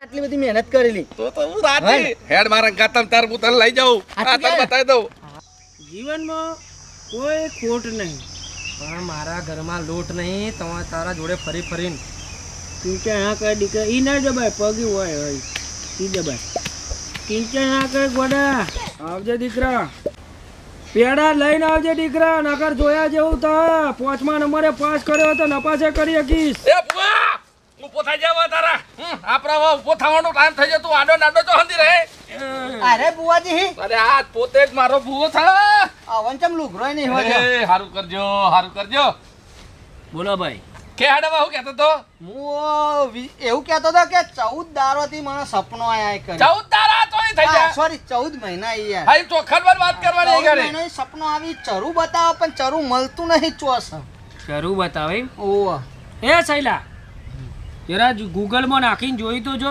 આટલી બધી મહેનત કરેલી તો હું રાજી હેડ મારા ગાતમ તાર હું તને લઈ જાઉં આ તને બતાવી દઉં જીવનમાં કોઈ ખોટ નહીં પણ મારા ઘરમાં લોટ નહીં તમારે તારા જોડે ફરી ફરીને કિંચન હા કઈ દીકરા ઈ ના દબાય પગી હોય ઈ દબાય કિંચન હા કઈ ગોડા આવજે દીકરા પેડા લઈને આવજે દીકરા નકર જોયા જેવું તો 5મા નંબરે પાસ કર્યો તો નપાસે કરી શકીશ એ બુઆ ઉભો થઈ જાવ તારા આપણા ઉભો થવાનો ટાઈમ થઈ જાય તું આડો નાડો તો હંધી રહે અરે બુવાજી અરે આ પોતે જ મારો ભૂવો થા વંચમ લુઘરોય નહીં હોય એ હારું કરજો બોલો ભાઈ કે હાડવા હું કહેતો તો હું એવું કહેતો હતો કે 14 દારોથી મને સપનો આયા કરે 14 દાડા તોય થઈ જાય સોરી 14 મહિના યાર ભાઈ ચોખડવાર વાત કરવાની ચૌદ ગાડી મહિનાથી સપનો આવી ચરું બતાવો પણ ચરું મળતું નહીં ચોસ શરૂ બતાવે ઓવા એ સૈલા જરા ગૂગલમાં નાખીને જોઈ તો જો